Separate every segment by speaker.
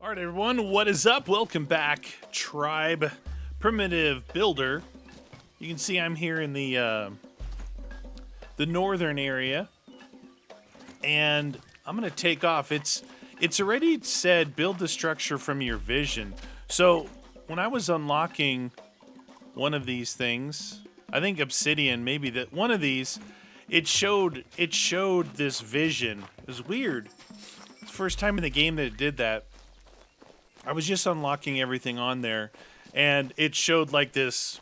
Speaker 1: All right, everyone, what is up? Welcome back, Tribe Primitive Builder. You can see I'm here in the northern area, and I'm gonna take off. It's already said build the structure from your vision. So when I was unlocking one of these things, I think obsidian, maybe that one of these, it showed this vision. It was weird. It's the first time in the game that it did that. I was just unlocking everything on there, and it showed like this,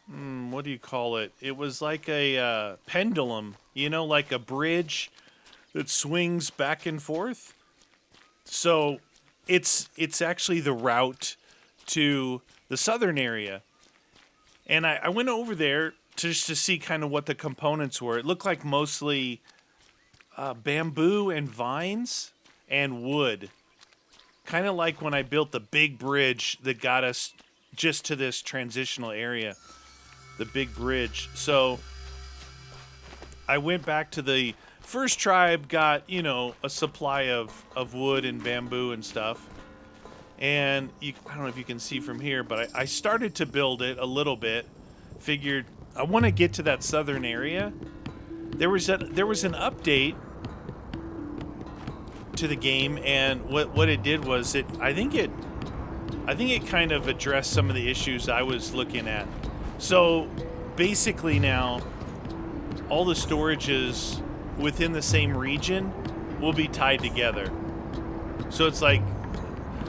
Speaker 1: what do you call it? It was like a pendulum, you know, like a bridge that swings back and forth. So it's actually the route to the southern area. And I went over there just to see kind of what the components were. It looked like mostly bamboo and vines and wood. Kind of like when I built the big bridge that got us just to this transitional area. The big bridge. So I went back to the first tribe, got, you know, a supply of wood and bamboo and stuff. And I don't know if you can see from here, but I started to build it a little bit. Figured I want to get to that southern area. There was an update to the game, and what it did was I think it kind of addressed some of the issues I was looking at. So basically now all the storages within the same region will be tied together. So it's like,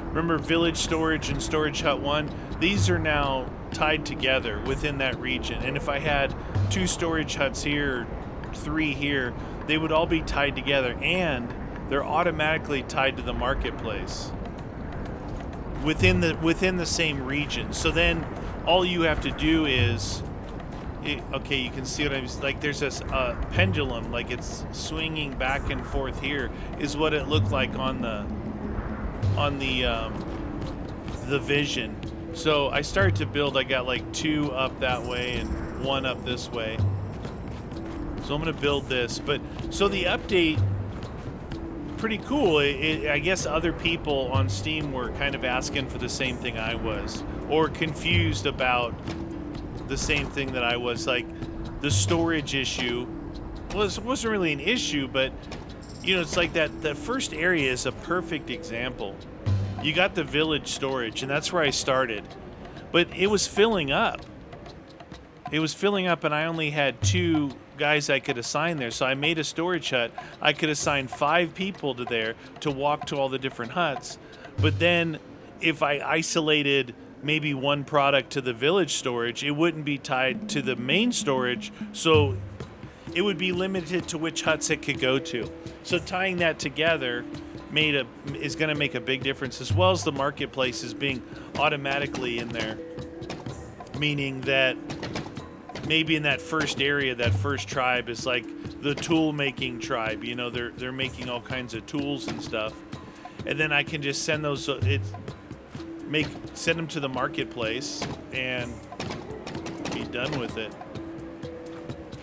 Speaker 1: remember village storage and storage hut 1? These are now tied together within that region. And if I had 2 storage huts here, 3 here, they would all be tied together, and they're automatically tied to the marketplace within the same region. So then all you have to do is, okay, you can see what I'm like. There's this pendulum, like it's swinging back and forth. Here is what it looked like on the vision. So I started to build. I got like 2 up that way and 1 up this way. So I'm gonna build this. But so the update, pretty cool. I guess other people on Steam were kind of asking for the same thing I was, or confused about the same thing that I was. Like the storage issue wasn't really an issue, but you know, it's like that the first area is a perfect example. You got the village storage, and that's where I started, but it was filling up. And I only had 2 guys I could assign there. So I made a storage hut. I could assign 5 people to there to walk to all the different huts. But then if I isolated maybe 1 product to the village storage, it wouldn't be tied to the main storage. So it would be limited to which huts it could go to. So tying that together is going to make a big difference, as well as the marketplaces being automatically in there. Meaning that maybe in that first area, that first tribe is like the tool making tribe. You know, they're making all kinds of tools and stuff, and then I can just send those. Send them to the marketplace and be done with it.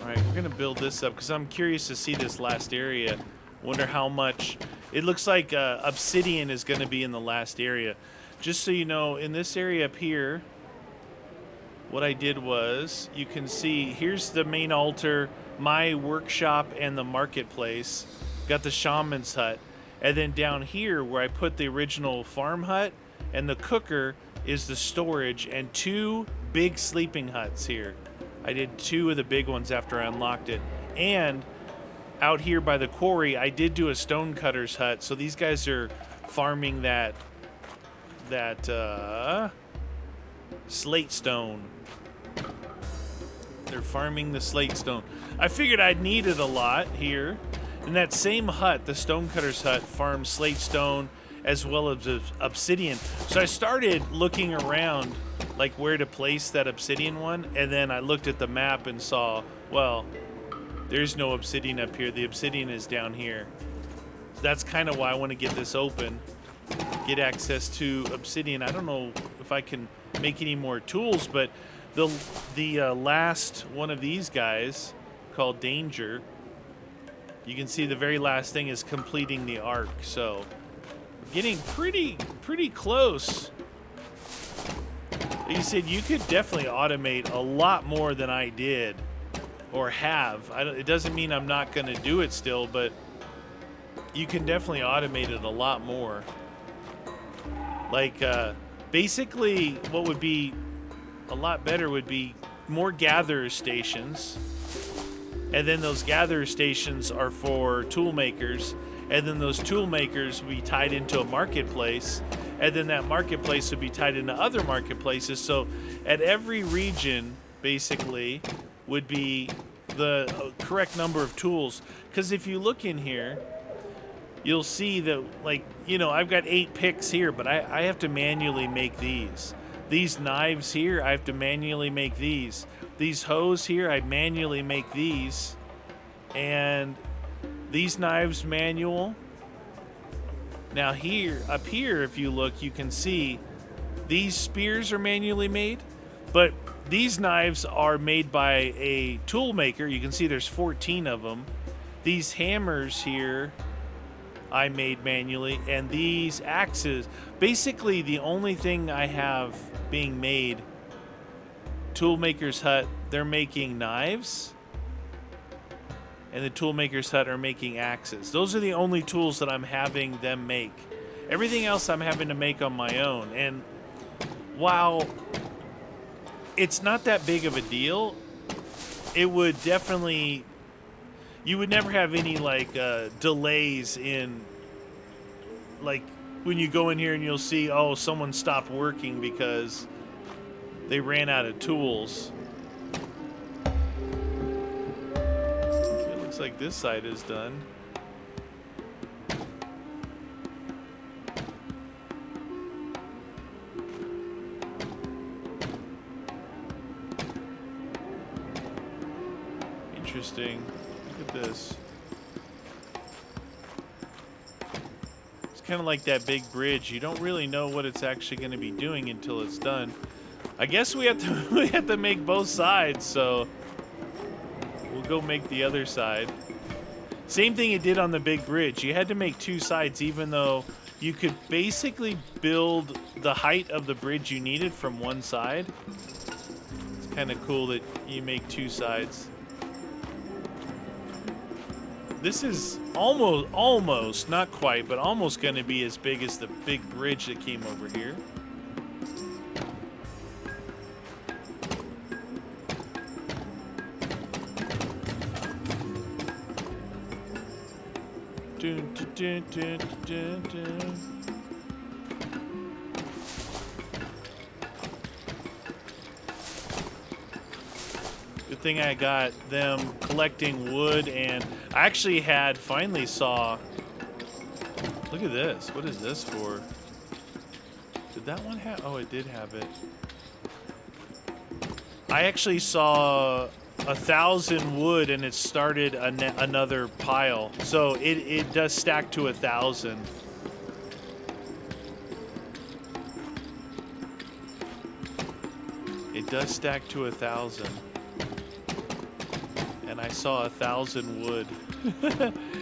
Speaker 1: All right, we're gonna build this up because I'm curious to see this last area. Wonder how much. It looks like obsidian is gonna be in the last area. Just so you know, in this area up here, what I did was, you can see, here's the main altar, my workshop, and the marketplace. Got the shaman's hut. And then down here, where I put the original farm hut, and the cooker is the storage, and 2 big sleeping huts here. I did 2 of the big ones after I unlocked it. And out here by the quarry, I did do a stonecutter's hut. So these guys are farming that slate stone. They're farming the slate stone. I figured I'd need it a lot here. In that same hut, the stonecutter's hut, farms slate stone as well as obsidian. So I started looking around like where to place that obsidian one, and then I looked at the map and saw, well, there's no obsidian up here. The obsidian is down here. So that's kind of why I want to get this open, get access to obsidian. I don't know if I can make any more tools, but the last one of these guys, called Danger, you can see the very last thing is completing the arc. So getting pretty close. Like you said, you could definitely automate a lot more than I did or have. It doesn't mean I'm not going to do it still, but you can definitely automate it a lot more. Like, basically, what would be a lot better would be more gatherer stations. And then those gatherer stations are for tool makers. And then those tool makers will be tied into a marketplace. And then that marketplace would be tied into other marketplaces. So at every region, basically, would be the correct number of tools. Because if you look in here, you'll see that, like, you know, I've got 8 picks here, but I have to manually make these. These knives here, I have to manually make these. These hoes here, I manually make these. And these knives, manual. Now here, up here, if you look, you can see these spears are manually made, but these knives are made by a tool maker. You can see there's 14 of them. These hammers here, I made manually, and these axes, basically the only thing I have being made, Toolmaker's Hut, they're making knives, and the Toolmaker's Hut are making axes. Those are the only tools that I'm having them make. Everything else I'm having to make on my own, and while it's not that big of a deal, it would definitely, you would never have any like delays in, like when you go in here and you'll see, oh, someone stopped working because they ran out of tools. It looks like this side is done. Interesting. Look at this. It's kind of like that big bridge. You don't really know what it's actually going to be doing until it's done. I guess we have to make both sides, so we'll go make the other side. Same thing it did on the big bridge. You had to make 2 sides, even though you could basically build the height of the bridge you needed from one side. It's kind of cool that you make 2 sides. This is almost, not quite, but almost going to be as big as the big bridge that came over here. Dun, dun, dun, dun, dun, dun. Good thing I got them collecting wood, and I actually finally saw, look at this. What is this for? Did that one have, oh, it did have it. I actually saw 1,000 wood, and it started another pile. So it does stack to 1,000. It does stack to 1,000. And I saw 1,000 wood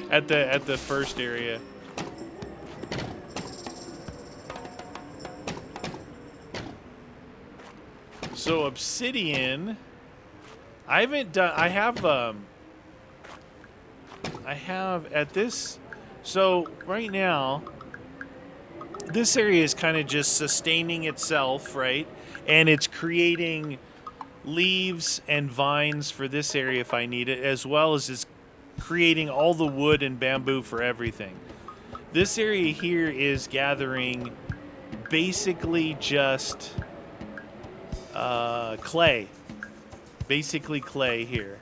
Speaker 1: at the first area. So obsidian, I haven't done. I have at this. So right now, this area is kind of just sustaining itself, right? And it's creating leaves and vines for this area if I need it, as well as it's creating all the wood and bamboo for everything. This area here is gathering basically just clay. Basically clay here.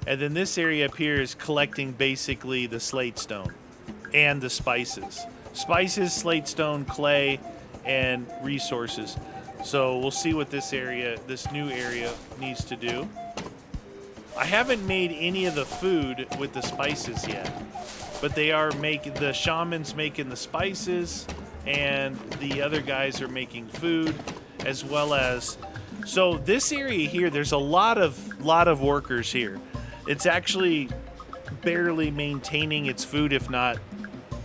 Speaker 1: And then this area up here is collecting basically the slate stone and the spices. Spices, slate stone, clay, and resources. So we'll see what this new area needs to do. I haven't made any of the food with the spices yet, but they are the shaman's making the spices, and the other guys are making food, as well as, so this area here, there's a lot of workers here. It's actually barely maintaining its food, if not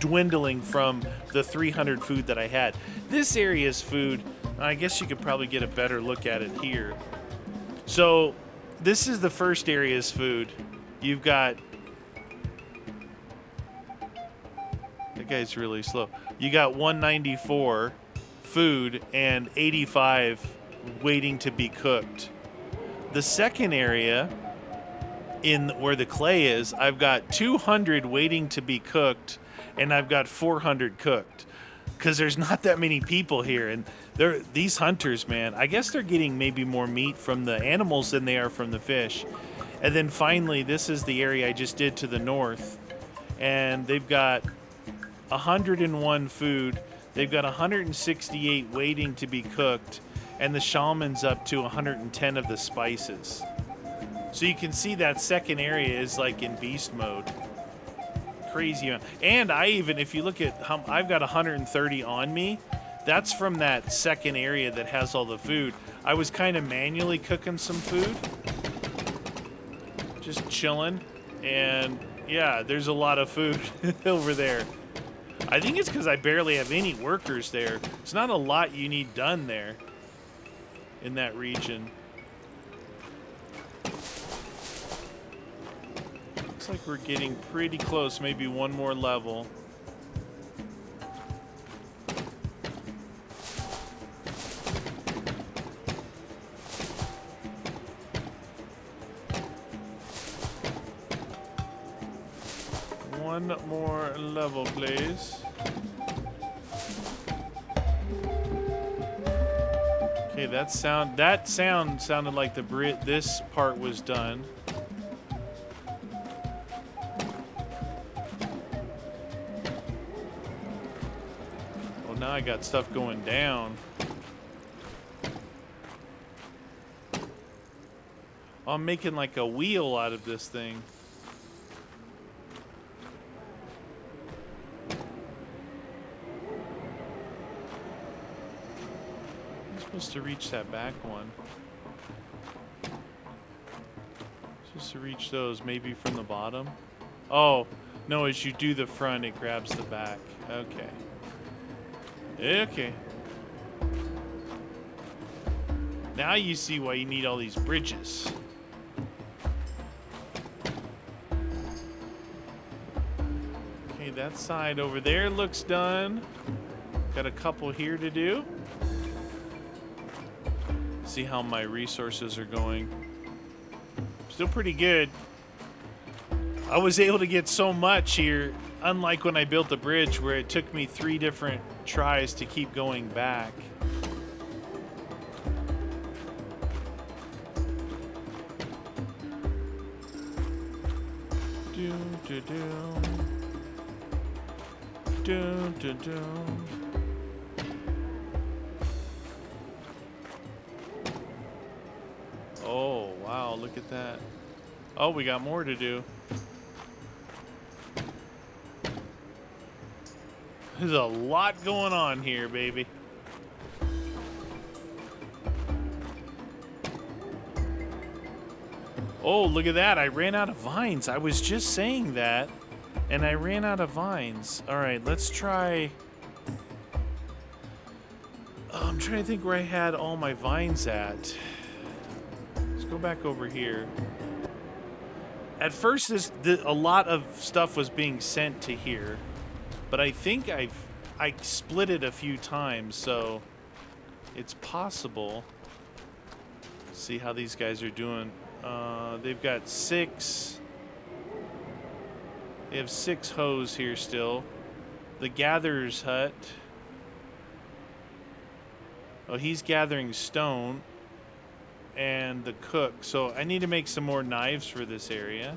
Speaker 1: dwindling from the 300 food that I had. This area's food, I guess you could probably get a better look at it here. So this is the first area's food. You've got... That guy's really slow. You got 194 food and 85 waiting to be cooked. The second area, in where the clay is, I've got 200 waiting to be cooked, and I've got 400 cooked. Because there's not that many people here, and these hunters, man, I guess they're getting maybe more meat from the animals than they are from the fish. And then finally, this is the area I just did to the north, and they've got 101 food. They've got 168 waiting to be cooked, and the shaman's up to 110 of the spices. So you can see that second area is like in beast mode. Crazy amount. And I even, if you look at how I've got 130 on me, that's from that second area that has all the food. I was kind of manually cooking some food, just chilling, and yeah, there's a lot of food over there. I think it's because I barely have any workers there. It's not a lot you need done there in that region. Looks like we're getting pretty close, maybe one more level. One more level, please. Okay, that sound sounded like this part was done. Oh, now I got stuff going down. Oh, I'm making like a wheel out of this thing. Supposed to reach that back one. Supposed to reach those maybe from the bottom. Oh, no, as you do the front, it grabs the back. Okay. Okay. Now you see why you need all these bridges. Okay, that side over there looks done. Got a couple here to do. See how my resources are going. Still pretty good. I was able to get so much here, unlike when I built the bridge where it took me 3 different tries to keep going back. Do do do. Do do do. Oh, wow, look at that. Oh, we got more to do. There's a lot going on here, baby. Oh, look at that. I ran out of vines. I was just saying that, and I ran out of vines. All right, let's try... Oh, I'm trying to think where I had all my vines at. Go back over here. At first, a lot of stuff was being sent to here, but I think I split it a few times, so it's possible. See how these guys are doing. They've got 6. They have 6 hoes here still. The gatherer's hut. Oh, he's gathering stone. And the cook. So I need to make some more knives for this area.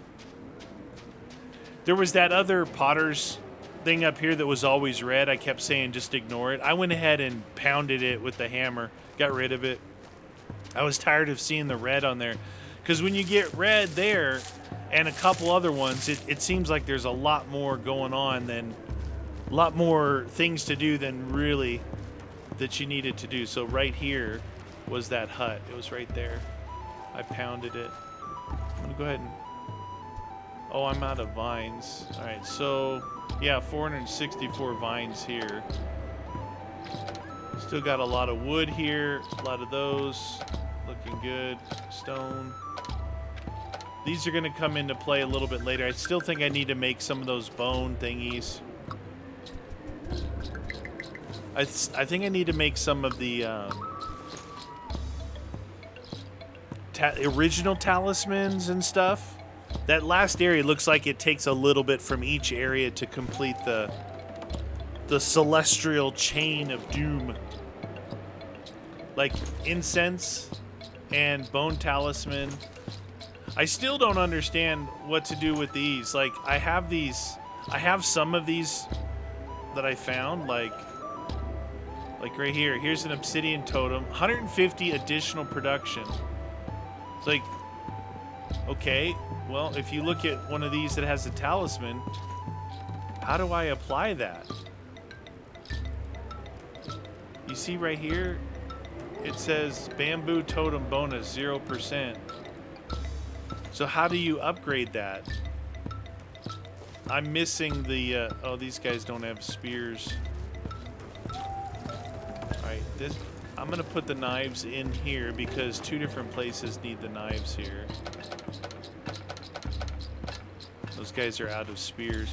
Speaker 1: There was that other potter's thing up here that was always red. I kept saying just ignore it. I went ahead and pounded it with the hammer. Got rid of it. I was tired of seeing the red on there. Because when you get red there and a couple other ones, it seems like there's a lot more going on than... A lot more things to do than really that you needed to do. So right here was that hut. It was right there. I pounded it. I'm gonna go ahead and... Oh, I'm out of vines. Alright, so Yeah, 464 vines here. Still got a lot of wood here. A lot of those. Looking good. Stone. These are going to come into play a little bit later. I still think I need to make some of those bone thingies. I think I need to make some of the original talismans and stuff. That last area looks like it takes a little bit from each area to complete the celestial chain of doom. Like incense and bone talisman. I still don't understand what to do with these. Like I have some of these that I found, like right here. Here's an obsidian totem, 150 additional production. It's like, okay, well, if you look at one of these that has a talisman, how do I apply that? You see right here, it says bamboo totem bonus 0%. So how do you upgrade that? I'm missing the, oh, these guys don't have spears. Alright, I'm gonna put the knives in here because two different places need the knives here. Those guys are out of spears.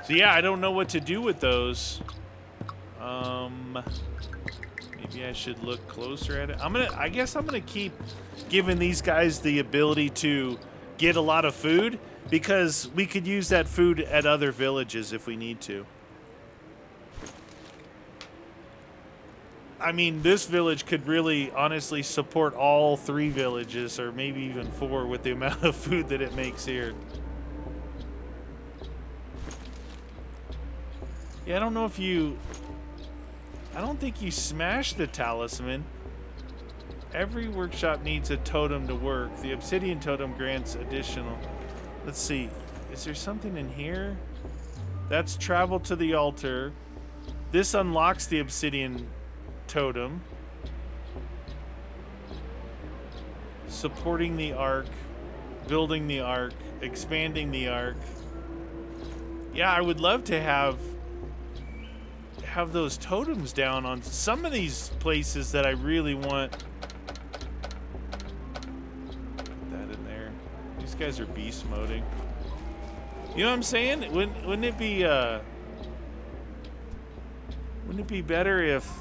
Speaker 1: So yeah, I don't know what to do with those. Maybe I should look closer at it. I guess I'm gonna keep giving these guys the ability to get a lot of food because we could use that food at other villages if we need to. I mean, this village could really honestly support all 3 villages or maybe even 4 with the amount of food that it makes here. Yeah, I don't know if you... I don't think you smash the talisman. Every workshop needs a totem to work. The obsidian totem grants additional... Let's see. Is there something in here? That's travel to the altar. This unlocks the obsidian totem. Supporting the arc. Building the arc. Expanding the arc. Yeah, I would love to have those totems down on some of these places that I really want. Put that in there. These guys are beast moding. You know what I'm saying? Wouldn't it be better if...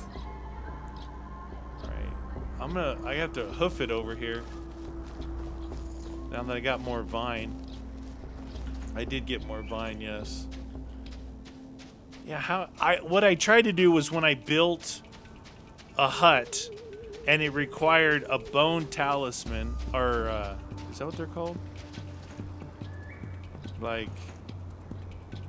Speaker 1: Alright. I have to hoof it over here. Now that I got more vine. I did get more vine, yes. Yeah, what I tried to do was when I built a hut and it required a bone talisman, or is that what they're called? Like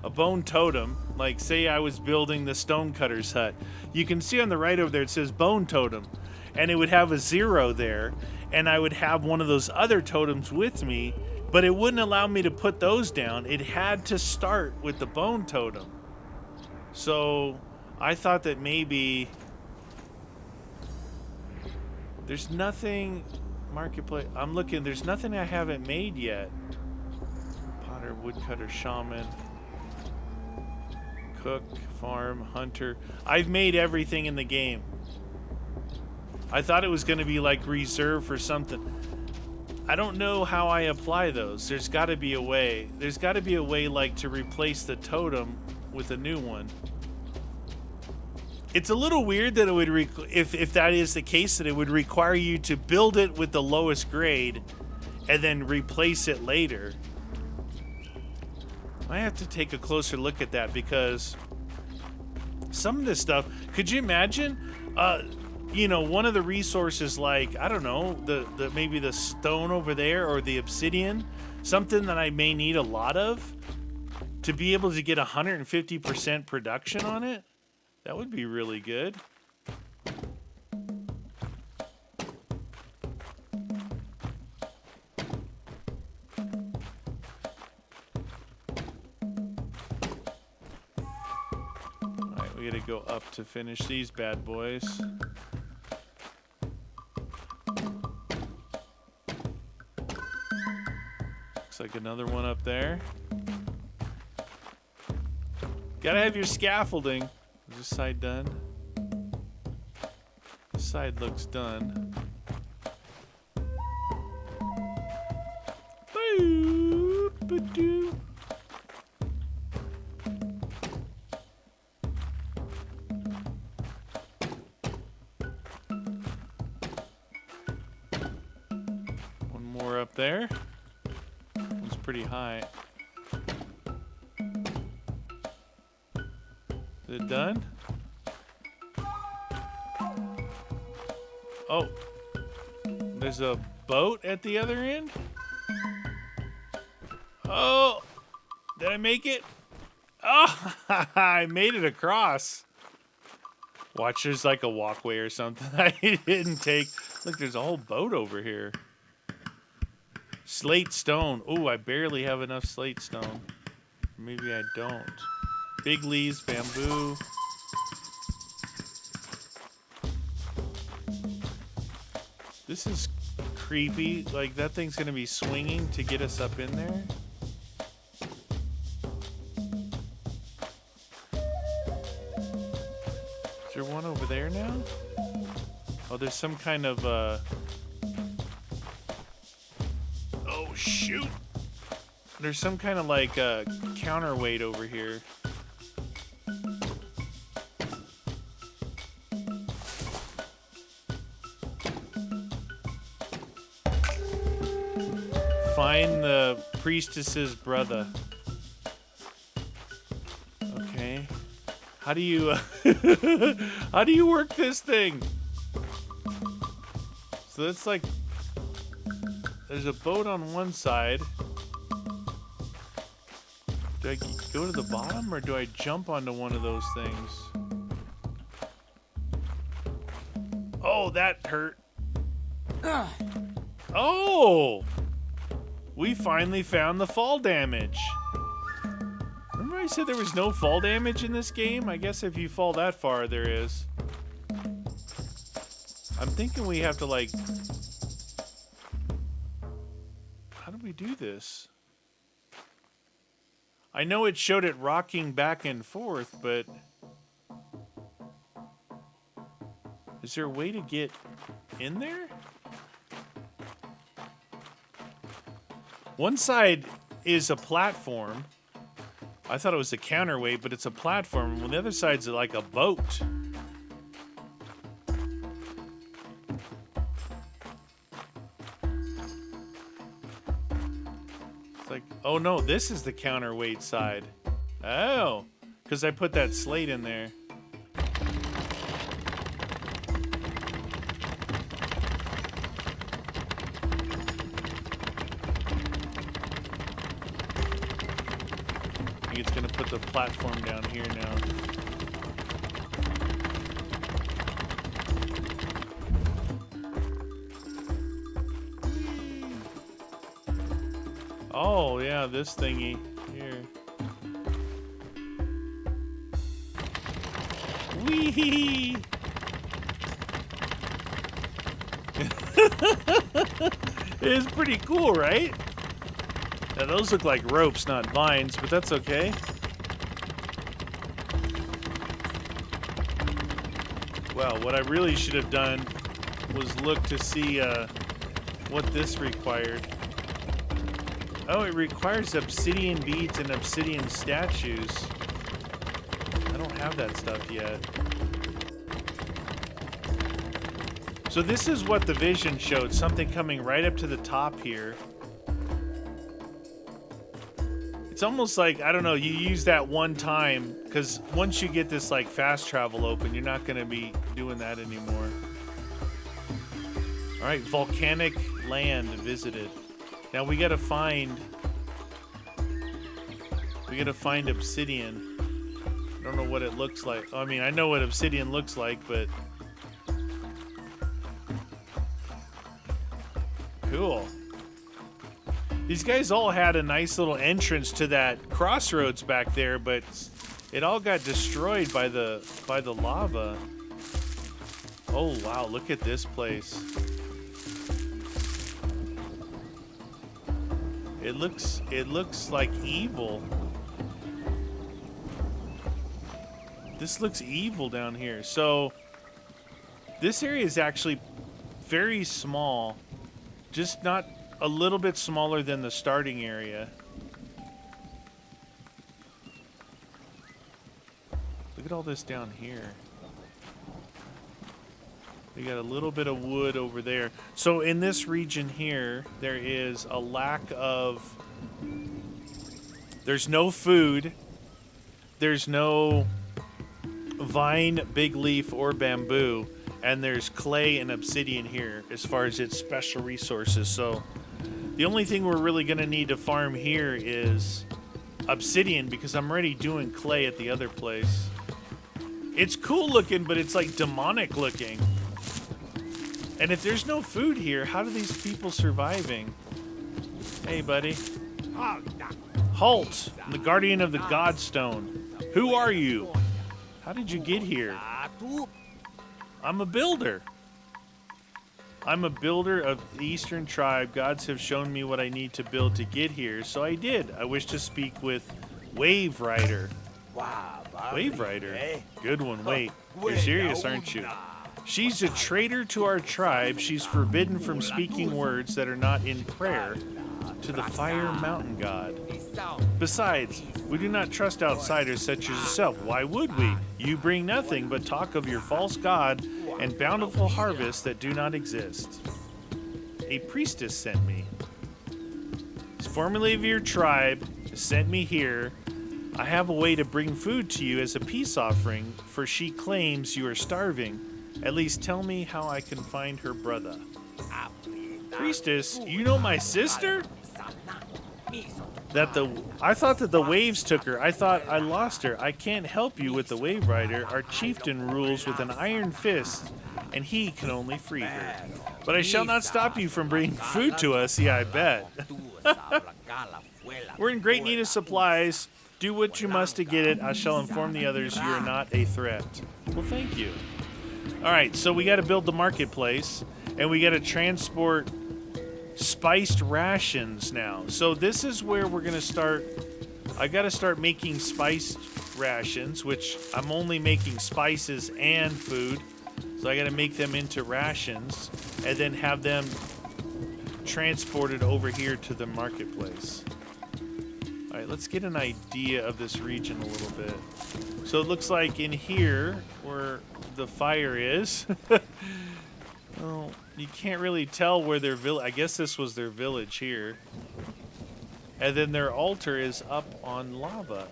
Speaker 1: a bone totem. Like say I was building the stonecutter's hut. You can see on the right over there it says bone totem. And it would have a 0 there. And I would have one of those other totems with me, but it wouldn't allow me to put those down. It had to start with the bone totem. So I thought that maybe there's nothing marketplace. I'm looking, there's nothing I haven't made yet. Potter, woodcutter, shaman, cook, farm, hunter. I've made everything in the game. I thought it was going to be like reserved for something. I don't know how I apply those. There's got to be a way. There's got to be a way like to replace the totem with a new one. It's a little weird that it would, if that is the case, that it would require you to build it with the lowest grade and then replace it later. I have to take a closer look at that because some of this stuff, could you imagine, you know, one of the resources like, I don't know, the maybe the stone over there or the obsidian, something that I may need a lot of to be able to get 150% production on it. That would be really good. Alright, we gotta go up to finish these bad boys. Looks like another one up there. Gotta have your scaffolding. Is this side done? This side looks done. Boop-a-doo. One more up there. One's pretty high. Is it done? Oh, there's a boat at the other end? Oh, did I make it? Oh, I made it across. Watch, there's like a walkway or something I didn't take. Look, there's a whole boat over here. Slate stone. Oh, I barely have enough slate stone. Maybe I don't. Big leaves, bamboo. This is creepy. Like, that thing's gonna be swinging to get us up in there. Is there one over there now? Oh, there's some kind of, oh, shoot! There's some kind of, like, counterweight over here. Find the priestess's brother. Okay. How do you how do you work this thing? So that's like, there's a boat on one side. Do I go to the bottom or do I jump onto one of those things? Oh, that hurt. Oh! We finally found the fall damage. Remember I said there was no fall damage in this game? I guess if you fall that far, there is. I'm thinking we have to, like... How do we do this? I know it showed it rocking back and forth, but... Is there a way to get in there? One side is a platform. I thought it was a counterweight, but it's a platform. And the other side's like a boat. It's like, oh no, this is the counterweight side. Oh, because I put that slate in there. It's gonna put the platform down here now. Oh yeah, this thingy here. Wee! It is pretty cool, right? Now, those look like ropes, not vines, but that's okay. Well, what I really should have done was look to see what this required. Oh, it requires obsidian beads and obsidian statues. I don't have that stuff yet. So this is what the vision showed, something coming right up to the top here. It's almost like, I don't know, you use that one time, because once you get this like fast travel open, you're not going to be doing that anymore. All right, volcanic land visited. Now we got to find obsidian. I don't know what it looks like. I mean, I know what obsidian looks like, but cool. These guys all had a nice little entrance to that crossroads back there, but it all got destroyed by the lava. Oh wow, look at this place. It looks like evil. This looks evil down here. So this area is actually very small. Just not a little bit smaller than the starting area. Look at all this down here. We got a little bit of wood over there. So in this region here, there is a lack of... There's no food. There's no vine, big leaf, or bamboo. And there's clay and obsidian here as far as its special resources. So the only thing we're really going to need to farm here is obsidian, because I'm already doing clay at the other place. It's cool looking, but it's like demonic looking. And if there's no food here, how do these people surviving? Hey, buddy. Halt! I'm the guardian of the Godstone. Who are you? How did you get here? I'm a builder. I'm a builder of the Eastern tribe. Gods have shown me what I need to build to get here, so I did. I wish to speak with Wave Rider. Wave Rider? Good one. Wait, you're serious, aren't you? She's a traitor to our tribe. She's forbidden from speaking words that are not in prayer to the Fire Mountain God. Besides, we do not trust outsiders such as yourself. Why would we? You bring nothing but talk of your false god and bountiful harvests that do not exist. A priestess sent me. Formerly of your tribe, sent me here. I have a way to bring food to you as a peace offering, for she claims you are starving. At least tell me how I can find her brother. Priestess, you know my sister? I thought that the waves took her. I thought I lost her. I can't help you with the Wave Rider. Our chieftain rules with an iron fist, and he can only free her. But I shall not stop you from bringing food to us. Yeah, I bet. We're in great need of supplies. Do what you must to get it. I shall inform the others you are not a threat. Well, thank you. All right, so we got to build the marketplace, and we got to transport spiced rations now. So this is where we're going to start. I got to start making spiced rations, which I'm only making spices and food. So I got to make them into rations and then have them transported over here to the marketplace. All right, let's get an idea of this region a little bit. So it looks like in here where the fire is, well, you can't really tell where their village, I guess this was their village here. And then their altar is up on lava.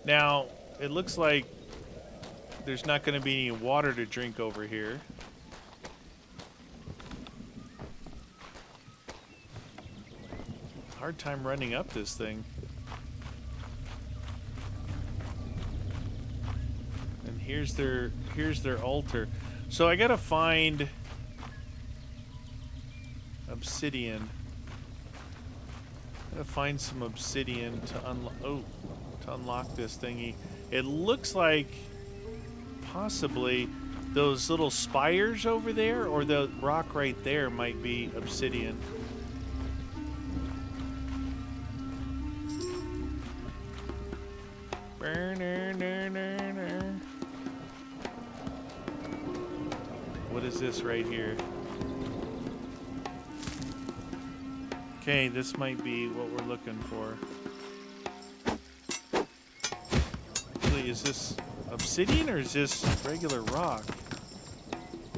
Speaker 1: Now, it looks like there's not going to be any water to drink over here. Hard time running up this thing. And here's their altar. So I gotta find obsidian. I gotta find some obsidian to unlock this thingy. It looks like possibly those little spires over there or the rock right there might be obsidian. What is this right here? Okay, this might be what we're looking for. Actually, is this obsidian or is this regular rock?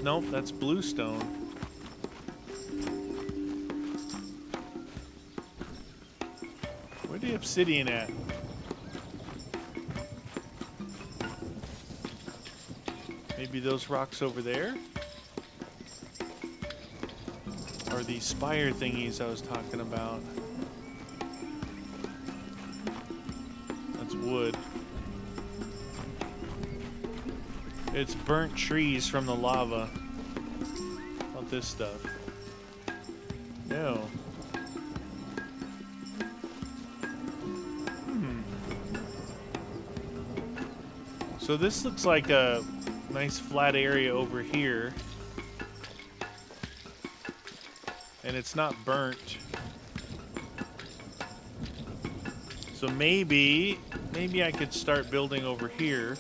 Speaker 1: Nope, that's bluestone. Where's the obsidian at? Maybe those rocks over there? Or these spire thingies I was talking about. That's wood. It's burnt trees from the lava. How about this stuff? No. So this looks like a nice flat area over here. And it's not burnt. So maybe maybe I could start building over here.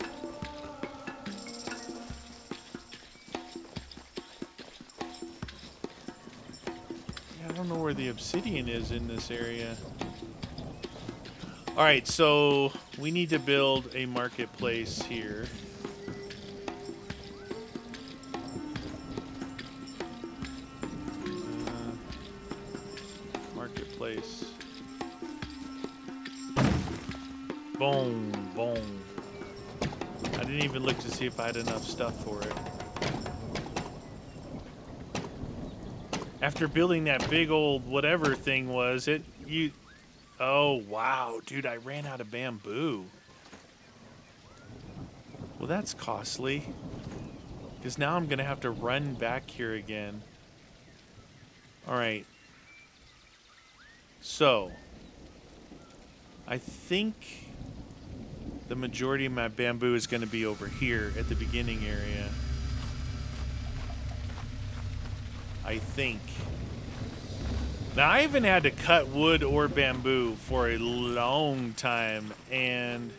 Speaker 1: Yeah, I don't know where the obsidian is in this area. All right, so we need to build a marketplace here. Marketplace. Boom, boom. I didn't even look to see if I had enough stuff for it. After building that big old whatever thing was, oh, wow, dude, I ran out of bamboo. Well, that's costly. Because now I'm going to have to run back here again. All right. So, I think the majority of my bamboo is going to be over here at the beginning area. I think. Now, I haven't had to cut wood or bamboo for a long time, and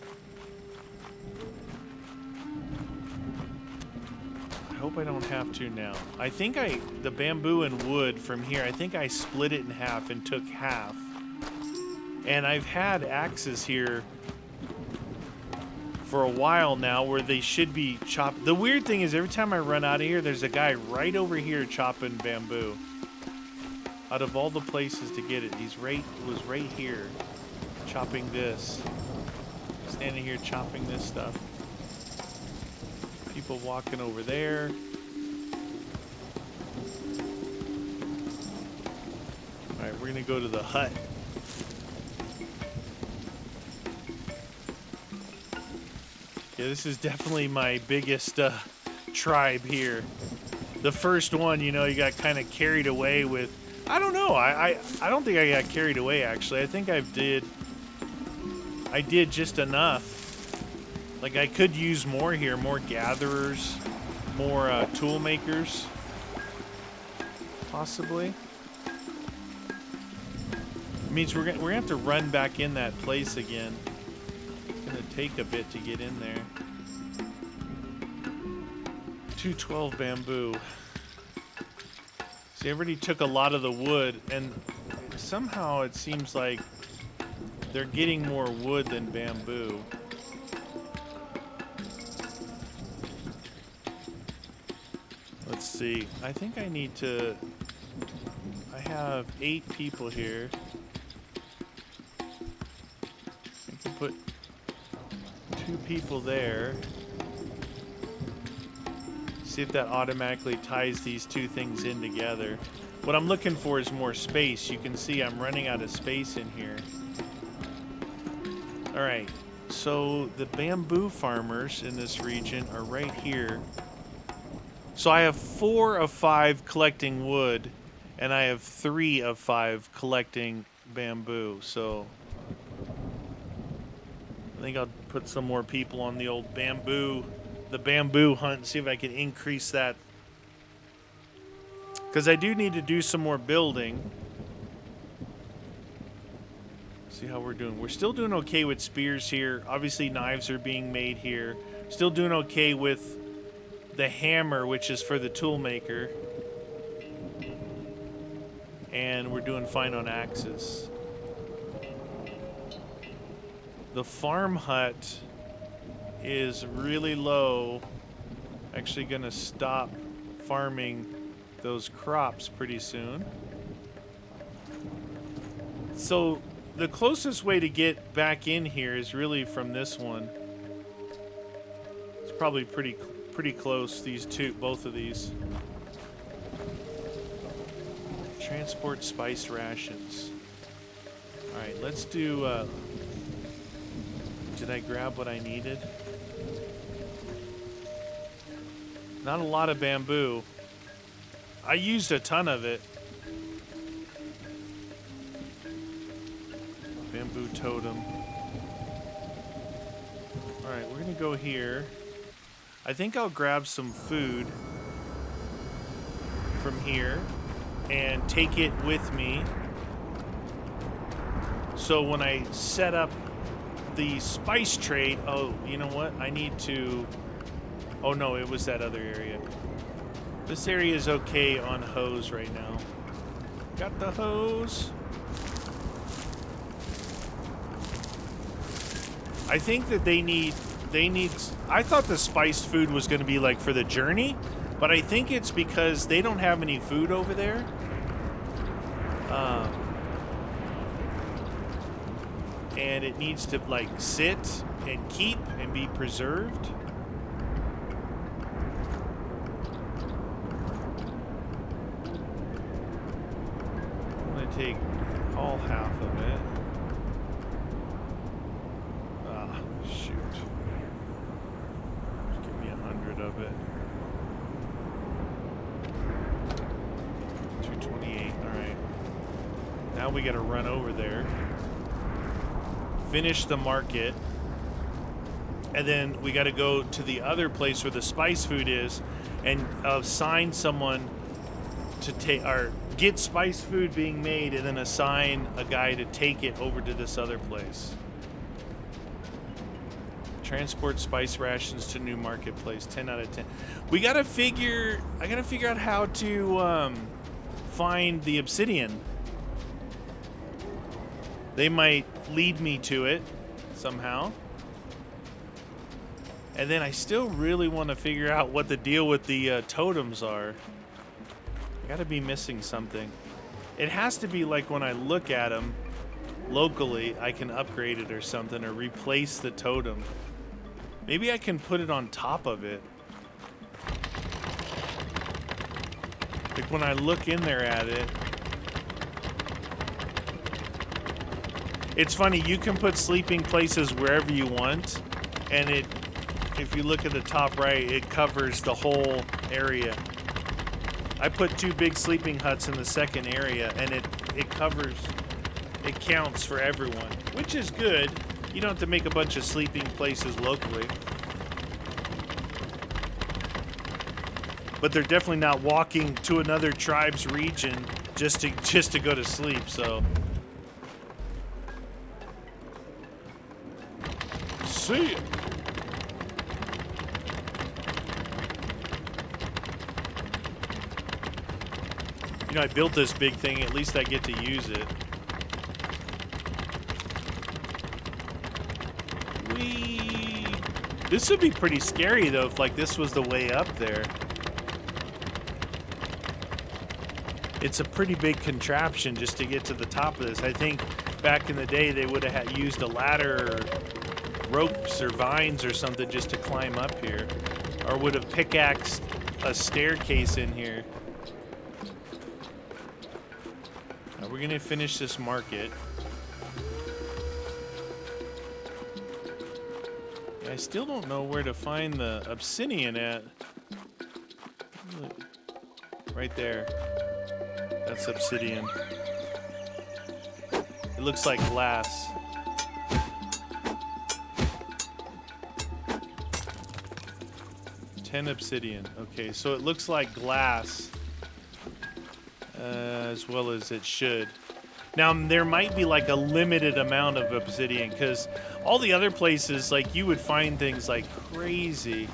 Speaker 1: I hope I don't have to now. I think the bamboo and wood from here, I think I split it in half and took half. And I've had axes here for a while now where they should be chopped. The weird thing is every time I run out of here, there's a guy right over here chopping bamboo. Out of all the places to get it, was right here chopping this. Standing here chopping this stuff. People walking over there. All right, we're gonna go to the hut. Yeah, this is definitely my biggest tribe here. The first one, you know, you got kind of carried away with. I don't know. I don't think I got carried away, actually. I think I did just enough. Like, I could use more here. More gatherers. More tool makers. Possibly. It means we're gonna have to run back in that place again. It's going to take a bit to get in there. 212 bamboo. See, I already took a lot of the wood, and somehow it seems like they're getting more wood than bamboo. Let's see. I think I need to... I have 8 people here. I can put 2 people there. See if that automatically ties these 2 things in together. What I'm looking for is more space. You can see I'm running out of space in here. All right, so the bamboo farmers in this region are right here. So I have 4 of 5 collecting wood, and I have 3 of 5 collecting bamboo. So I think I'll put some more people on the old bamboo hunt and see if I can increase that. Because I do need to do some more building. See how we're doing. We're still doing okay with spears here. Obviously, knives are being made here. Still doing okay with the hammer, which is for the tool maker. And we're doing fine on axes. The farm hut is really low. Actually gonna stop farming those crops pretty soon. So the closest way to get back in here is really from this one. It's probably pretty close, both of these. Transport spice rations. Alright, let's do did I grab what I needed? Not a lot of bamboo. I used a ton of it. Bamboo totem. Alright, we're gonna go here. I think I'll grab some food from here and take it with me. So when I set up the spice trade. Oh, you know what? I need to... Oh, no, it was that other area. This area is okay on hose right now. Got the hose. I think that they need... I thought the spiced food was going to be like for the journey, but I think it's because they don't have any food over there. And it needs to like sit and keep and be preserved. I'm going to take all half of it. Ah, shoot. Just give me 100 of it. 228, alright. Now we gotta run over there. Finish the market. And then we gotta go to the other place where the spice food is and assign someone to take, or get spice food being made and then assign a guy to take it over to this other place. Transport spice rations to new marketplace. 10 out of 10. I gotta figure out how to find the obsidian. They might lead me to it somehow. And then I still really want to figure out what the deal with the totems are. I gotta be missing something. It has to be like when I look at them locally, I can upgrade it or something, or replace the totem. Maybe I can put it on top of it. Like when I look in there at it. It's funny, you can put sleeping places wherever you want, and it, if you look at the top right, it covers the whole area. I put 2 big sleeping huts in the second area, and it covers, it counts for everyone, which is good. You don't have to make a bunch of sleeping places locally. But they're definitely not walking to another tribe's region just to go to sleep, so. See ya. You know, I built this big thing, at least I get to use it. Whee! This would be pretty scary though if like this was the way up there. It's a pretty big contraption just to get to the top of this. I think back in the day they would have used a ladder or ropes or vines or something just to climb up here, or would have pickaxed a staircase in here. Now we're gonna finish this market. I still don't know where to find the obsidian at. Right there. That's obsidian. It looks like glass. Obsidian. Okay, so it looks like glass as well as it should. Now, there might be like a limited amount of obsidian because all the other places, like you would find things like crazy.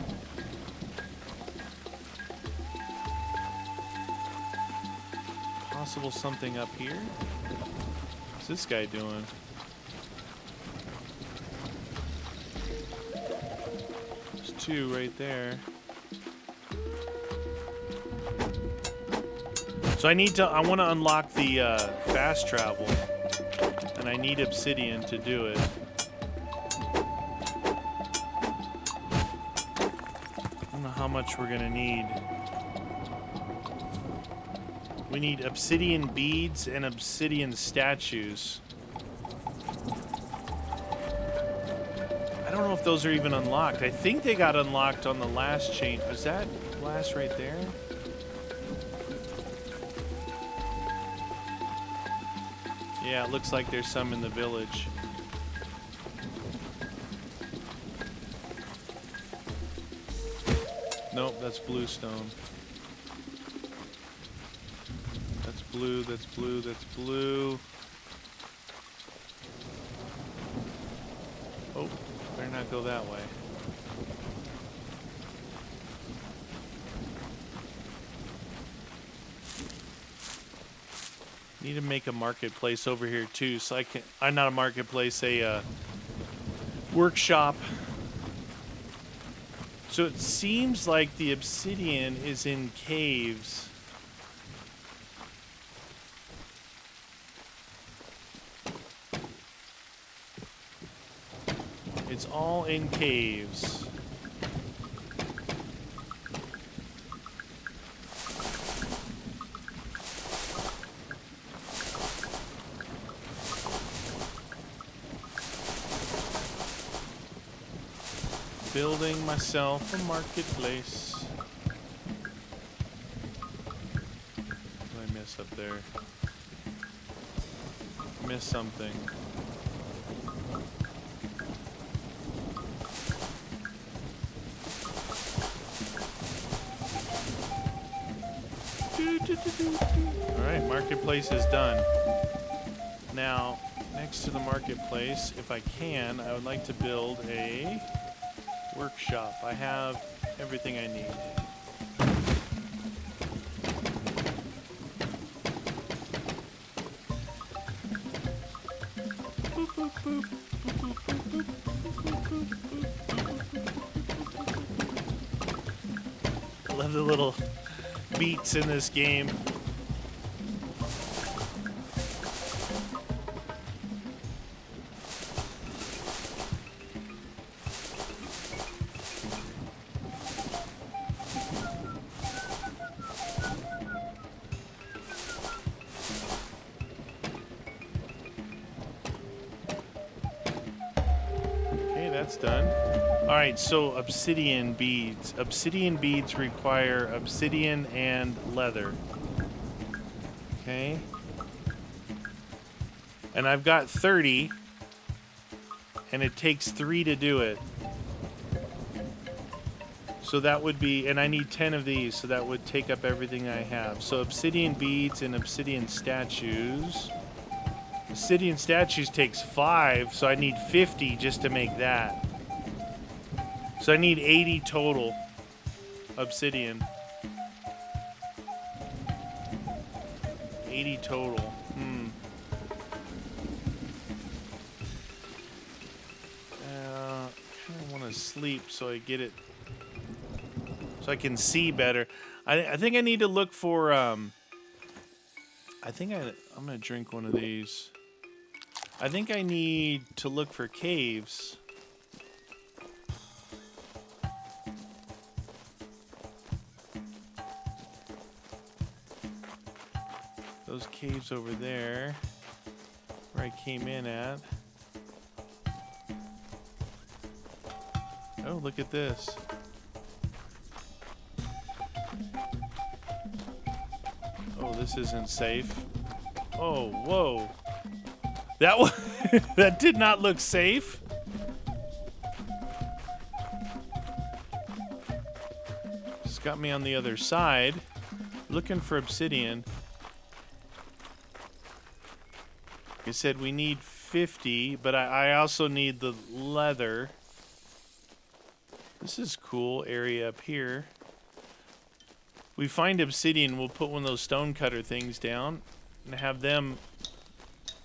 Speaker 1: Possible something up here? What's this guy doing? There's 2 right there. So I want to unlock the fast travel, and I need obsidian to do it. I don't know how much we're gonna need. We need obsidian beads and obsidian statues. I don't know if those are even unlocked. I think they got unlocked on the last chain. Was that glass right there? Yeah, it looks like there's some in the village. Nope, that's bluestone. That's blue, that's blue, that's blue. Oh, better not go that way. Need to make a marketplace over here too, so I can. I'm not a marketplace, a workshop. So it seems like the obsidian is in caves. It's all in caves. Building myself a marketplace. What did I miss up there? Missed something. Alright, marketplace is done. Now, next to the marketplace, if I can, I would like to build a workshop. I have everything I need. I love the little beats in this game. Done. All right, so obsidian beads. Obsidian beads require obsidian and leather. Okay. And I've got 30, and it takes 3 to do it. So that would be, and I need 10 of these, so that would take up everything I have. So obsidian beads and obsidian statues. Obsidian statues takes 5, so I need 50 just to make that. So I need 80 total obsidian. 80 total. Kind of want to sleep so I get it, so I can see better. I think I need to look for. I think I'm gonna drink one of these. I think I need to look for caves. Those caves over there, where I came in at. Oh, look at this. Oh, this isn't safe. Oh, whoa. That one, that did not look safe. Just got me on the other side, looking for obsidian. Like I said, we need 50, but I also need the leather. This is cool area up here. We find obsidian, we'll put one of those stone cutter things down and have them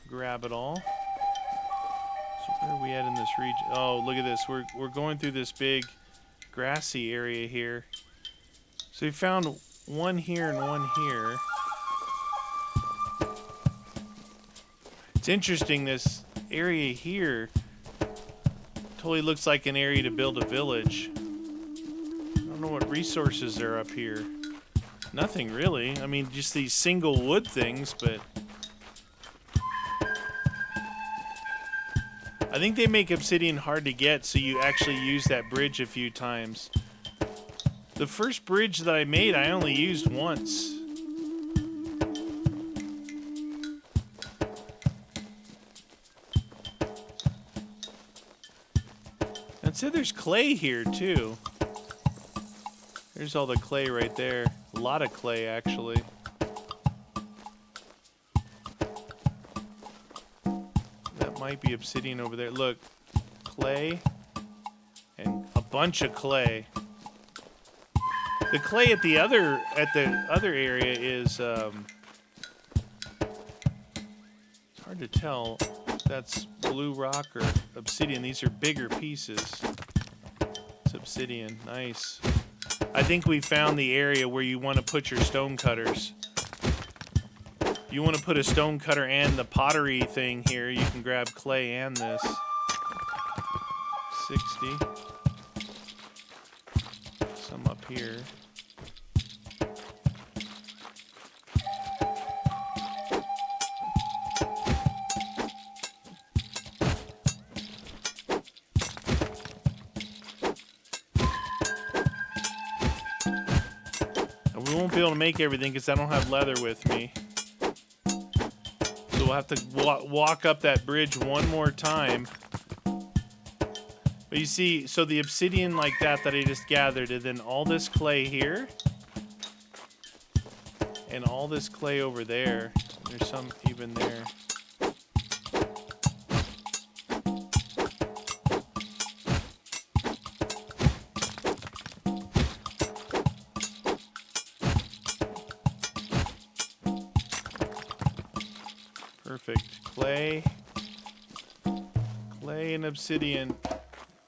Speaker 1: grab it all. So where are we at in this region? Oh, look at this. We're going through this big grassy area here. So we found one here and one here. It's interesting, this area here totally looks like an area to build a village. I don't know what resources are up here. Nothing really. I mean, just these single wood things, but I think they make obsidian hard to get, so you actually use that bridge a few times. The first bridge that I made, I only used once. And so there's clay here too. There's all the clay right there. A lot of clay, actually. That might be obsidian over there. Look, clay and a bunch of clay. The clay at the other area is it's hard to tell if that's blue rock or obsidian. These are bigger pieces. It's obsidian. Nice. I think we found the area where you want to put your stone cutters. You want to put a stone cutter and the pottery thing here. You can grab clay and this. 60. Some up here. We won't be able to make everything because I don't have leather with me. So we'll have to walk up that bridge one more time. But you see, so the obsidian like that I just gathered, and then all this clay here, and all this clay over there. There's some even there. Perfect. Clay and obsidian.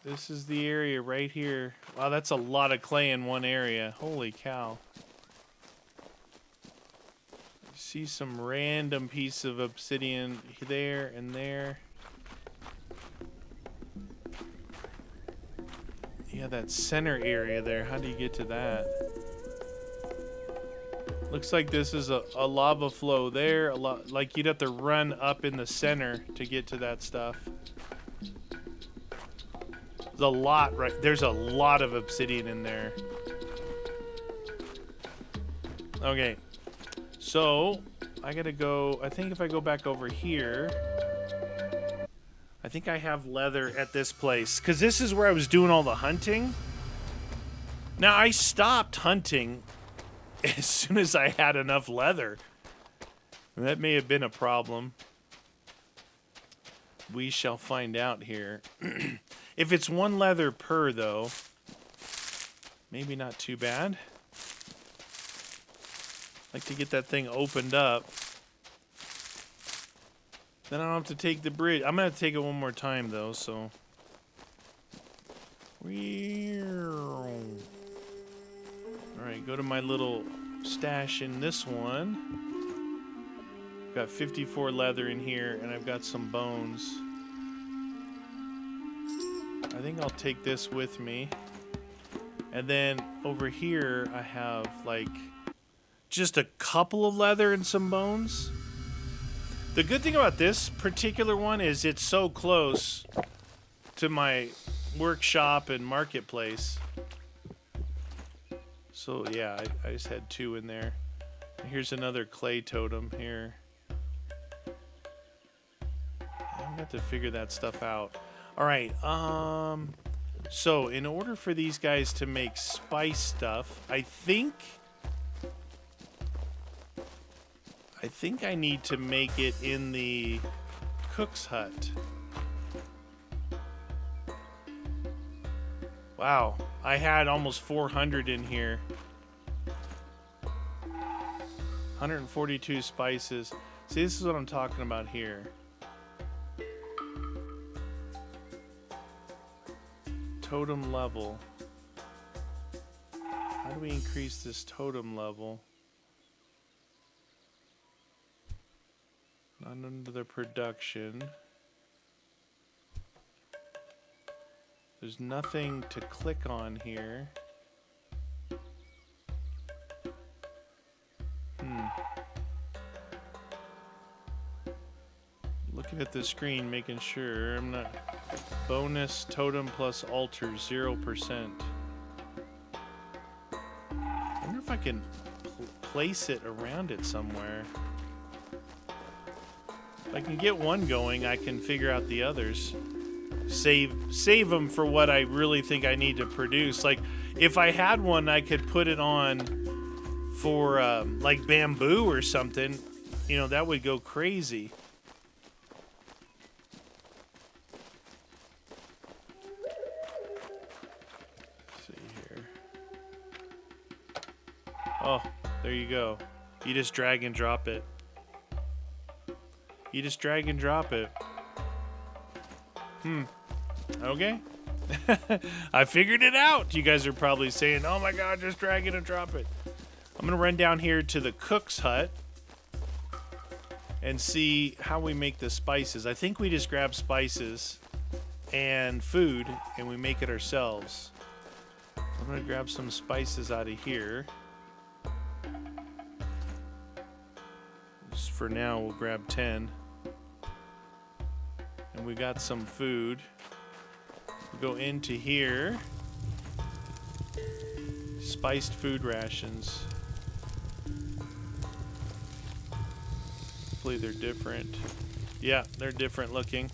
Speaker 1: This is the area right here. Wow, that's a lot of clay in one area. Holy cow. See some random piece of obsidian there and there. Yeah, that center area there. How do you get to that? Looks like this is a lava flow there. Like you'd have to run up in the center to get to that stuff. There's a lot, right? There's a lot of obsidian in there. Okay. So, I gotta go. I think if I go back over here, I think I have leather at this place. Because this is where I was doing all the hunting. Now, I stopped hunting as soon as I had enough leather. That may have been a problem. We shall find out here. If it's one leather per, though, maybe not too bad. Like to get that thing opened up. Then I don't have to take the bridge. I'm going to take it one more time, though, so. Alright, go to my little stash in this one. Got 54 leather in here, and I've got some bones. I think I'll take this with me. And then over here, I have, like, just a couple of leather and some bones. The good thing about this particular one is it's so close to my workshop and marketplace. So yeah, I just had 2 in there. Here's another clay totem here. I'm gonna have to figure that stuff out. All right, so in order for these guys to make spice stuff, I think I need to make it in the cook's hut. Wow, I had almost 400 in here. 142 spices. See, this is what I'm talking about here. Totem level. How do we increase this totem level? Not under the production. There's nothing to click on here. Looking at the screen, making sure I'm not. Bonus totem plus altar 0%. I wonder if I can place it around it somewhere. If I can get one going, I can figure out the others. Save them for what I really think I need to produce. Like, if I had one, I could put it on for, like, bamboo or something. You know, that would go crazy. Oh, there you go. You just drag and drop it. You just drag and drop it. Okay. I figured it out. You guys are probably saying, oh my god, just drag it and drop it. I'm going to run down here to the cook's hut and see how we make the spices. I think we just grab spices and food and we make it ourselves. I'm going to grab some spices out of here. Just for now, we'll grab 10. And we got some food. We go into here. Spiced food rations. Hopefully they're different. Yeah, they're different looking.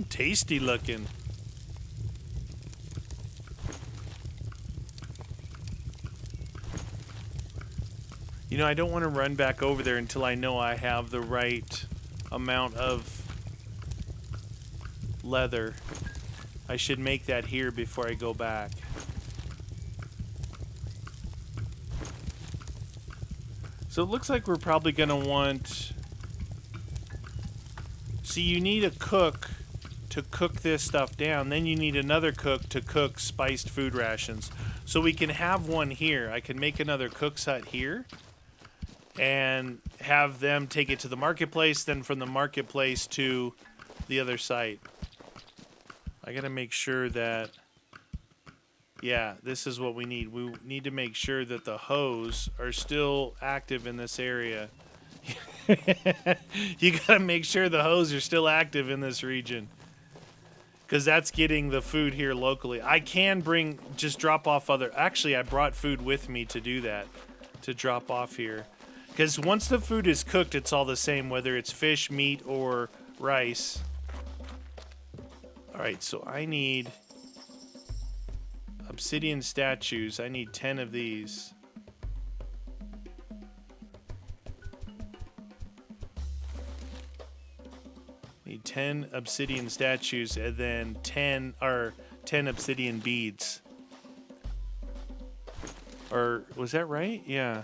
Speaker 1: Tasty looking. You know, I don't want to run back over there until I know I have the right amount of leather. I should make that here before I go back. So it looks like we're probably going to want... See, you need a cook to cook this stuff down. Then you need another cook to cook spiced food rations. So we can have one here. I can make another cook's hut here and have them take it to the marketplace, then from the marketplace to the other site. I gotta make sure that, yeah, this is what we need. We need to make sure that the hoes are still active in this area. You gotta make sure the hoes are still active in this region, because that's getting the food here locally. I can just drop off other, actually I brought food with me to do that, to drop off here. Because once the food is cooked, it's all the same, whether it's fish, meat, or rice. Alright, so I need obsidian statues. I need 10 of these. Need 10 obsidian statues and then 10 obsidian beads. Or was that right? Yeah.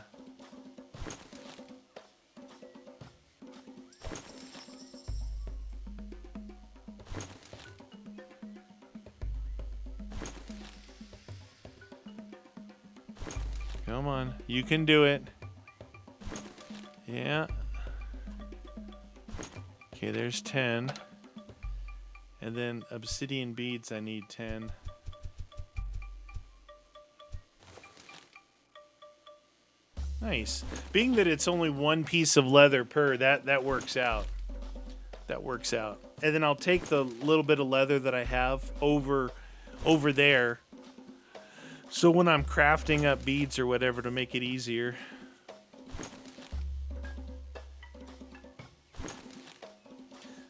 Speaker 1: Come on, you can do it. Yeah. Okay, there's 10. And then obsidian beads, I need 10. Nice. Being that it's only one piece of leather per, that works out. That works out. And then I'll take the little bit of leather that I have over there. So when I'm crafting up beads or whatever to make it easier.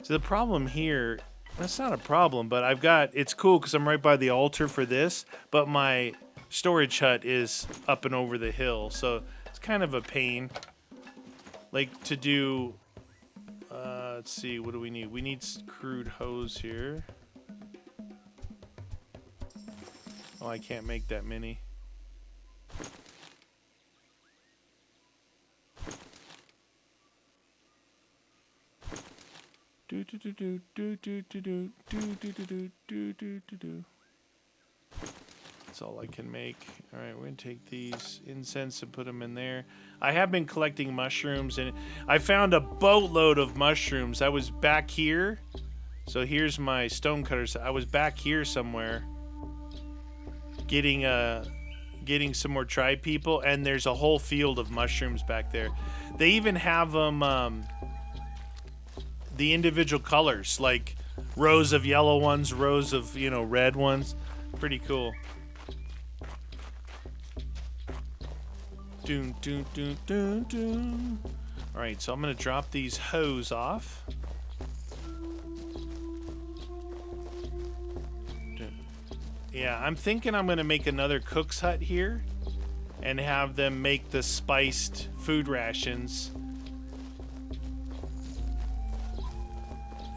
Speaker 1: So the problem here, that's not a problem, but it's cool because I'm right by the altar for this, but my storage hut is up and over the hill, so it's kind of a pain. Like to do, let's see, what do we need? We need crude hose here. Oh, I can't make that many. That's all I can make. All right, we're gonna take these incense and put them in there. I have been collecting mushrooms, and I found a boatload of mushrooms. I was back here, so here's my stone cutters. I was back here somewhere, getting some more tribe people, and there's a whole field of mushrooms back there. They even have them. The individual colors, like rows of yellow ones, rows of, red ones. Pretty cool. Doon, doon, doon, doon, doon. All right, so I'm gonna drop these hose off. Yeah, I'm thinking I'm gonna make another cook's hut here and have them make the spiced food rations.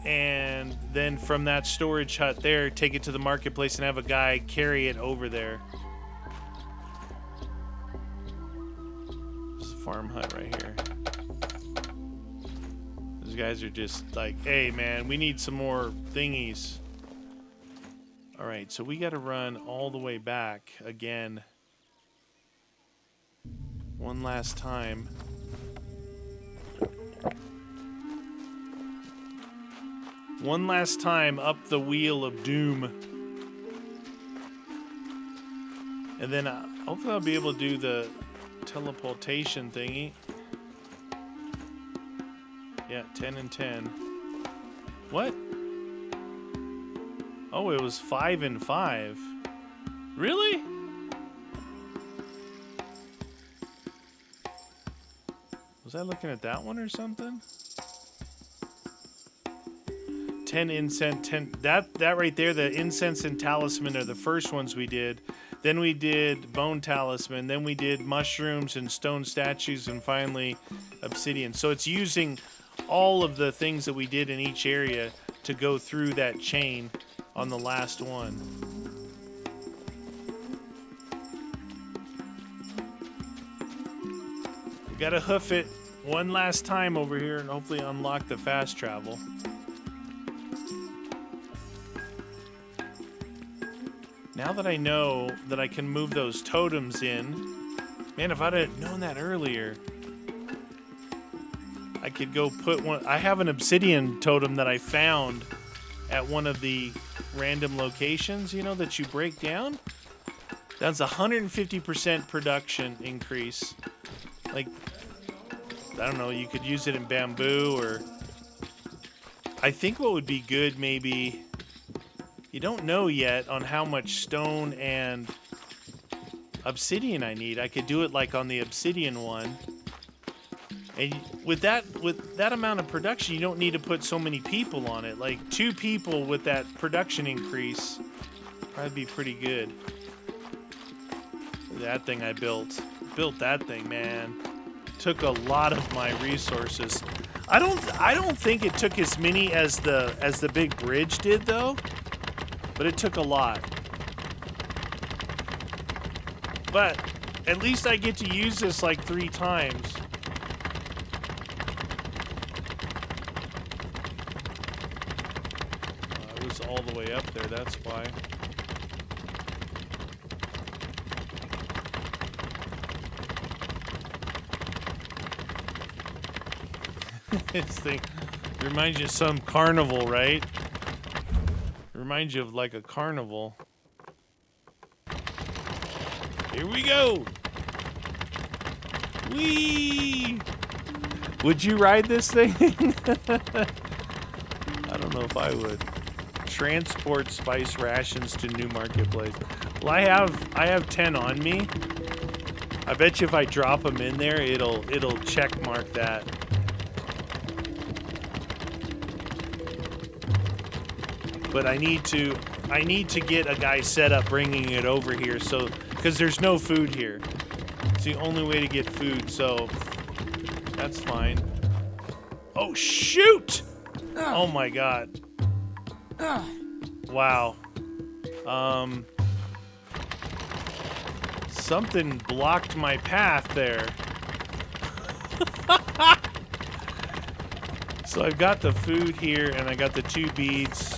Speaker 1: And then from that storage hut there, take it to the marketplace and have a guy carry it over there. farm hut right here. Those guys are just like, hey man, we need some more thingies. Alright, so we gotta run all the way back again. One last time. One last time up the wheel of doom. And then hopefully I'll be able to do the teleportation thingy. Yeah, 10 and 10. What? Oh, it was 5 and 5. Really? Was I looking at that one or something? 10 incense, 10. That right there, the incense and talisman are the first ones we did. Then we did bone talisman. Then we did mushrooms and stone statues, and finally obsidian. So it's using all of the things that we did in each area to go through that chain on the last one. We gotta hoof it one last time over here and hopefully unlock the fast travel. Now that I know that I can move those totems in, man, if I'd have known that earlier, I could go put one. I have an obsidian totem that I found at one of the random locations, you know, that you break down. That's 150% production increase. Like, I don't know, you could use it in bamboo, or I think what would be good, maybe, you don't know yet on how much stone and obsidian I need. I could do it like on the obsidian one. And with that amount of production, you don't need to put so many people on it. Like 2 people with that production increase probably be pretty good. That thing I built that thing, man. Took a lot of my resources. I don't think it took as many as the big bridge did though. But it took a lot. But at least I get to use this like 3 times. I was all the way up there, that's why. This thing reminds you of some carnival, right? Reminds you of like a carnival. Here we go. Whee! Would you ride this thing? I don't know if I would. Transport spice rations to new marketplace. Well, I have 10 on me. I bet you if I drop them in there, it'll check mark that. But I need to get a guy set up bringing it over here, so because there's no food here. It's the only way to get food, so that's fine. Oh shoot! Oh my god. Wow. Something blocked my path there. So I've got the food here and I got the 2 beads.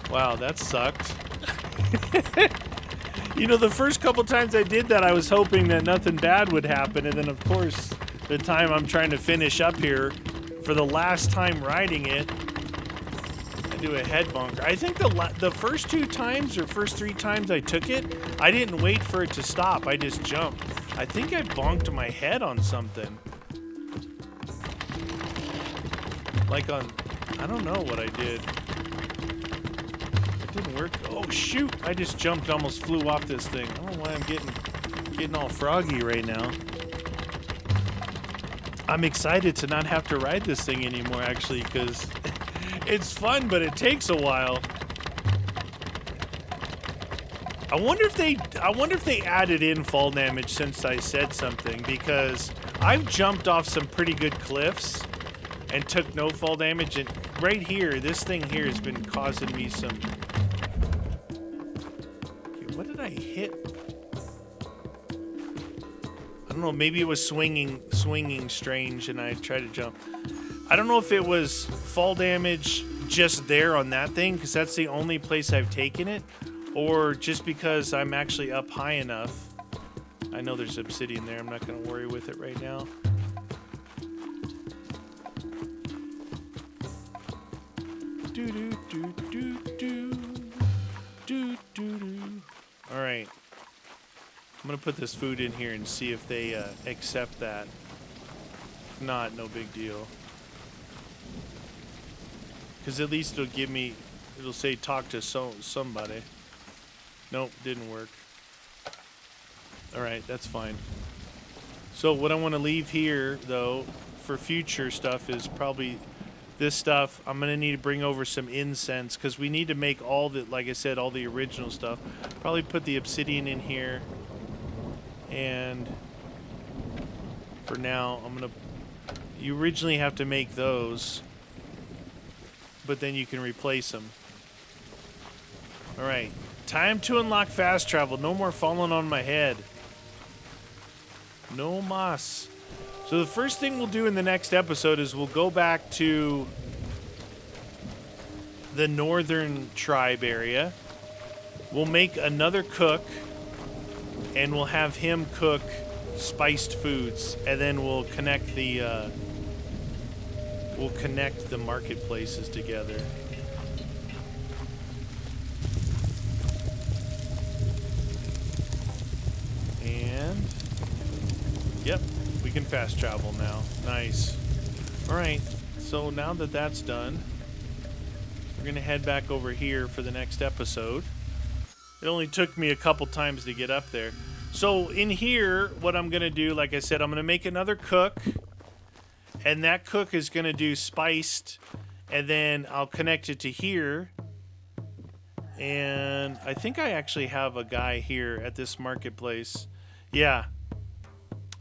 Speaker 1: Wow, that sucked. You know, the first couple times I did that, I was hoping that nothing bad would happen. And then, of course, the time I'm trying to finish up here, for the last time riding it, I do a head bonker. I think the first 2 times or first 3 times I took it, I didn't wait for it to stop. I just jumped. I think I bonked my head on something. Like on, I don't know what I did. Didn't work. Oh shoot! I just jumped, almost flew off this thing. I don't know why I'm getting all froggy right now. I'm excited to not have to ride this thing anymore, actually, because it's fun, but it takes a while. I wonder if they added in fall damage since I said something, because I've jumped off some pretty good cliffs and took no fall damage, and right here, this thing here has been causing me some. What did I hit? don't know, maybe it was swinging strange and I tried to jump. I don't know if it was fall damage just there on that thing, because that's the only place I've taken it, or just because I'm actually up high enough. I know there's obsidian there. I'm not going to worry with it right now. All right. I'm going to put this food in here and see if they accept that. If not, no big deal. Because at least it'll give me, it'll say talk to somebody. Nope, didn't work. Alright, that's fine. So what I want to leave here, though, for future stuff is probably this stuff. I'm going to need to bring over some incense, because we need to make all the, like I said, all the original stuff. Probably put the obsidian in here. And for now, I'm going to... You originally have to make those, but then you can replace them. Alright, time to unlock fast travel. No more falling on my head. No mas. So the first thing we'll do in the next episode is we'll go back to the northern tribe area. We'll make another cook, and we'll have him cook spiced foods, and then we'll connect the marketplaces together. And yep, we can fast travel now. Nice. All right, so now that that's done, we're gonna head back over here for the next episode. It only took me a couple times to get up there. So in here, what I'm gonna do, like I said, I'm gonna make another cook, and that cook is gonna do spiced, and then I'll connect it to here. And I think I actually have a guy here at this marketplace. Yeah,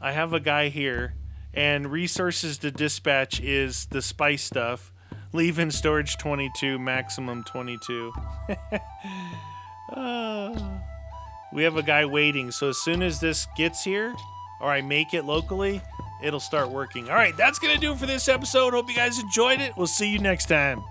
Speaker 1: I have a guy here, and resources to dispatch is the spice stuff. Leave in storage 22, maximum 22. We have a guy waiting, so as soon as this gets here, or I make it locally, it'll start working. All right, that's going to do it for this episode. Hope you guys enjoyed it. We'll see you next time.